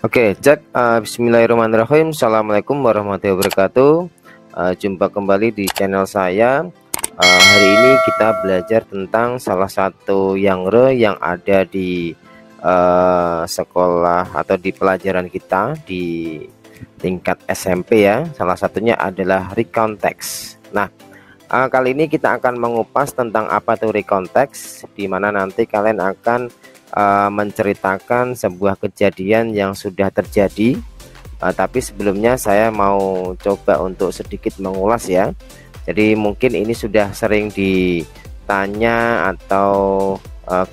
Oke, cek. Bismillahirrahmanirrahim. Assalamualaikum warahmatullahi wabarakatuh. Jumpa kembali di channel saya. Hari ini kita belajar tentang salah satu genre yang ada di sekolah atau di pelajaran kita di tingkat SMP ya. Salah satunya adalah recount text. Nah, kali ini kita akan mengupas tentang apa itu recount text, di mana nanti kalian akan menceritakan sebuah kejadian yang sudah terjadi. Tapi sebelumnya saya mau coba untuk sedikit mengulas ya. Jadi mungkin ini sudah sering ditanya atau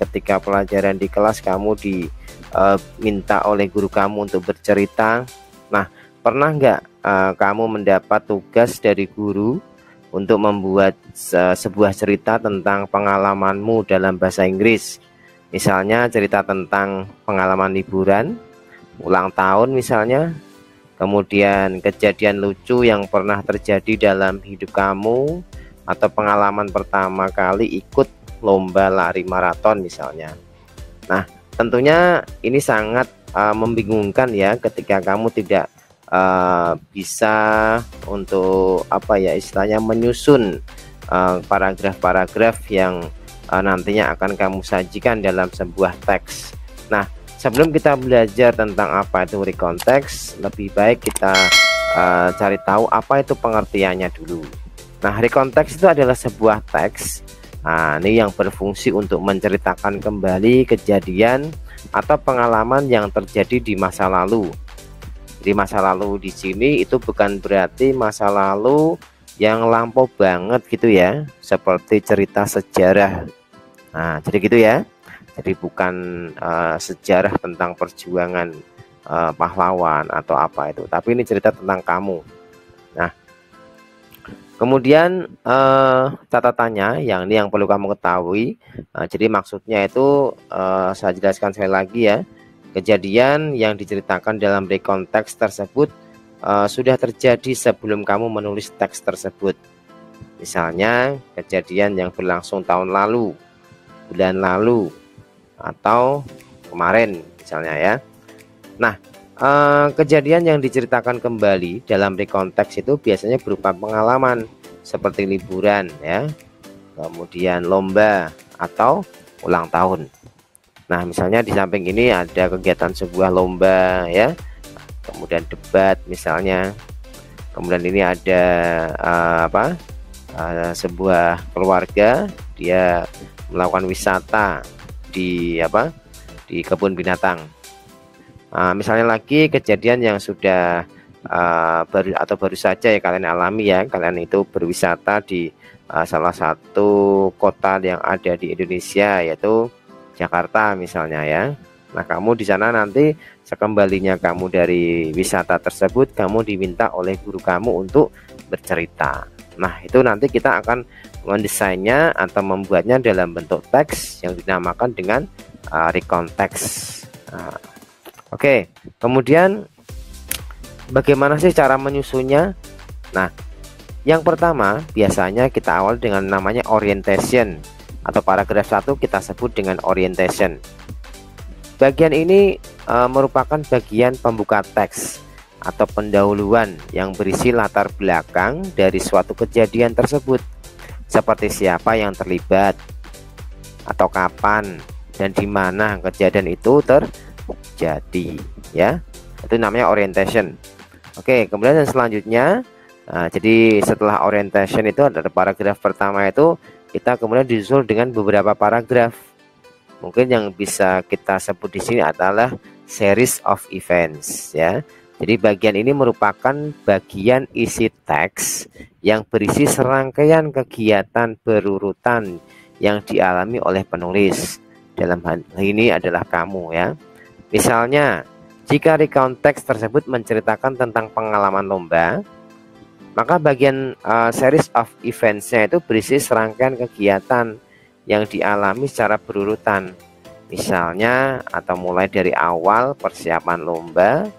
ketika pelajaran di kelas kamu diminta oleh guru kamu untuk bercerita. Nah, pernah nggak kamu mendapat tugas dari guru untuk membuat sebuah cerita tentang pengalamanmu dalam bahasa Inggris? Misalnya cerita tentang pengalaman liburan, ulang tahun misalnya, kemudian kejadian lucu yang pernah terjadi dalam hidup kamu, atau pengalaman pertama kali ikut lomba lari maraton misalnya. Nah, tentunya ini sangat membingungkan ya ketika kamu tidak bisa untuk istilahnya menyusun paragraf-paragraf yang nantinya akan kamu sajikan dalam sebuah teks. Nah, sebelum kita belajar tentang apa itu recount text, lebih baik kita cari tahu apa itu pengertiannya dulu. Nah, recount text itu adalah sebuah teks. Nah, ini yang berfungsi untuk menceritakan kembali kejadian atau pengalaman yang terjadi di masa lalu. Di masa lalu di sini itu bukan berarti masa lalu yang lampau banget gitu ya, seperti cerita sejarah. Nah, jadi gitu ya. Jadi bukan sejarah tentang perjuangan pahlawan atau apa itu, tapi ini cerita tentang kamu. Nah, kemudian catatannya yang ini yang perlu kamu ketahui. Jadi maksudnya itu saya jelaskan sekali lagi ya. Kejadian yang diceritakan dalam recount text tersebut sudah terjadi sebelum kamu menulis teks tersebut. Misalnya kejadian yang berlangsung tahun lalu, bulan lalu, atau kemarin misalnya ya. Nah, kejadian yang diceritakan kembali dalam recount text itu biasanya berupa pengalaman seperti liburan ya, kemudian lomba atau ulang tahun. Nah, misalnya di samping ini ada kegiatan sebuah lomba ya, kemudian debat misalnya, kemudian ini ada sebuah keluarga dia melakukan wisata di kebun binatang. Misalnya lagi kejadian yang sudah baru saja ya kalian alami ya, kalian itu berwisata di salah satu kota yang ada di Indonesia, yaitu Jakarta misalnya ya. Nah, kamu di sana nanti sekembalinya kamu dari wisata tersebut, kamu diminta oleh guru kamu untuk bercerita. Nah, itu nanti kita akan mendesainnya atau membuatnya dalam bentuk teks yang dinamakan dengan recount text. Oke, kemudian bagaimana sih cara menyusunnya? Nah, yang pertama biasanya kita awal dengan namanya orientation, atau paragraf 1 kita sebut dengan orientation. Bagian ini merupakan bagian pembuka teks atau pendahuluan yang berisi latar belakang dari suatu kejadian tersebut, seperti siapa yang terlibat, atau kapan dan di mana kejadian itu terjadi ya. Itu namanya orientation. Oke, kemudian yang selanjutnya, jadi setelah orientation itu ada paragraf pertama itu kita kemudian disusul dengan beberapa paragraf. Mungkin yang bisa kita sebut di sini adalah series of events ya. Jadi bagian ini merupakan bagian isi teks yang berisi serangkaian kegiatan berurutan yang dialami oleh penulis. Dalam hal ini adalah kamu ya. Misalnya, jika recount text tersebut menceritakan tentang pengalaman lomba, maka bagian series of events-nya itu berisi serangkaian kegiatan yang dialami secara berurutan. Misalnya, atau mulai dari awal persiapan lomba,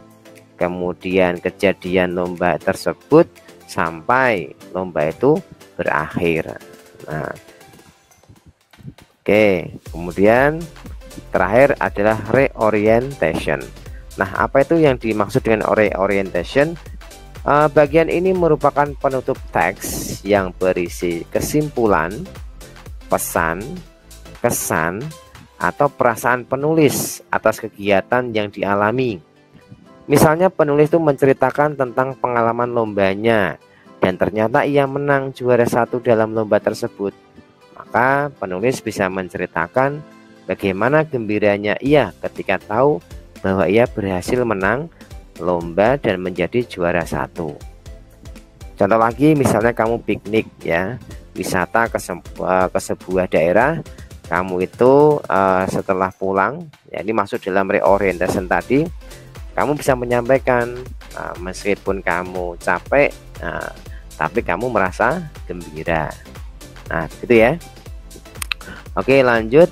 kemudian kejadian lomba tersebut sampai lomba itu berakhir. Nah, oke, kemudian terakhir adalah reorientation. Nah, apa itu yang dimaksud dengan orientation? Bagian ini merupakan penutup teks yang berisi kesimpulan, pesan, kesan, atau perasaan penulis atas kegiatan yang dialami. Misalnya penulis itu menceritakan tentang pengalaman lombanya dan ternyata ia menang juara 1 dalam lomba tersebut. Maka penulis bisa menceritakan bagaimana gembiranya ia ketika tahu bahwa ia berhasil menang lomba dan menjadi juara 1. Contoh lagi, misalnya kamu piknik ya, wisata ke sebuah daerah. Kamu itu setelah pulang, ya ini masuk dalam reorientation tadi, kamu bisa menyampaikan meskipun kamu capek, tapi kamu merasa gembira. Nah, gitu ya. Oke, lanjut.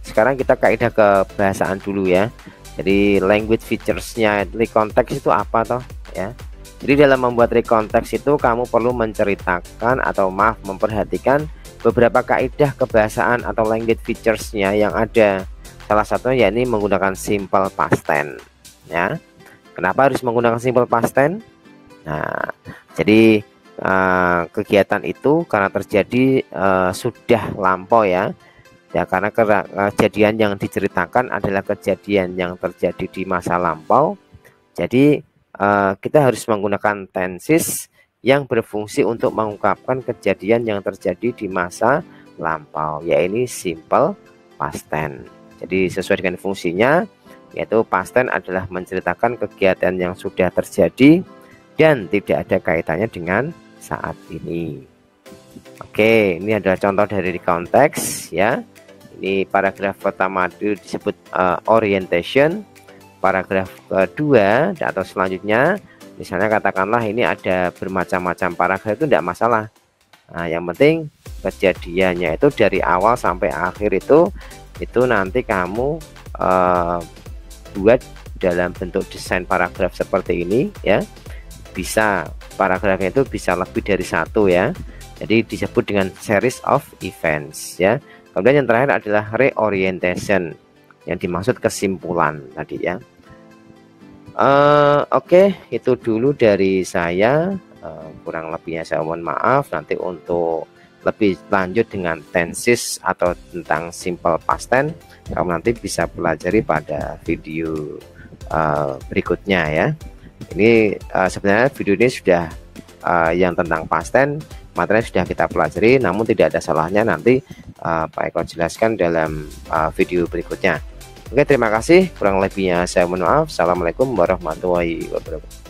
Sekarang kita kaidah kebahasaan dulu ya. Jadi language features-nya recontext itu apa toh ya. Jadi dalam membuat recontext itu kamu perlu menceritakan atau memperhatikan beberapa kaidah kebahasaan atau language features-nya yang ada. Salah satunya yakni menggunakan simple past tense ya. Kenapa harus menggunakan simple past tense? Nah, jadi kegiatan itu karena terjadi sudah lampau ya. Ya, karena kejadian yang diceritakan adalah kejadian yang terjadi di masa lampau. Jadi kita harus menggunakan tenses yang berfungsi untuk mengungkapkan kejadian yang terjadi di masa lampau, yaitu simple past tense. Jadi sesuai dengan fungsinya, yaitu past tense adalah menceritakan kegiatan yang sudah terjadi dan tidak ada kaitannya dengan saat ini. Oke, ini adalah contoh dari konteks ya. Ini paragraf pertama itu disebut orientation. Paragraf kedua atau selanjutnya, misalnya katakanlah ini ada bermacam-macam paragraf, itu tidak masalah. Nah, yang penting kejadiannya itu dari awal sampai akhir itu nanti kamu buat dalam bentuk desain paragraf seperti ini ya. Bisa paragrafnya itu bisa lebih dari satu ya. Jadi disebut dengan series of events ya. Kemudian yang terakhir adalah reorientation, yang dimaksud kesimpulan tadi ya. Oke, itu dulu dari saya. Kurang lebihnya saya mohon maaf. Nanti untuk lebih lanjut dengan tenses atau tentang simple past tense, kamu nanti bisa pelajari pada video berikutnya ya. Ini sebenarnya video ini sudah yang tentang past tense, materi sudah kita pelajari, namun tidak ada salahnya nanti Pak Eko jelaskan dalam video berikutnya. Oke, terima kasih. Kurang lebihnya saya mohon maaf. Assalamualaikum warahmatullahi wabarakatuh.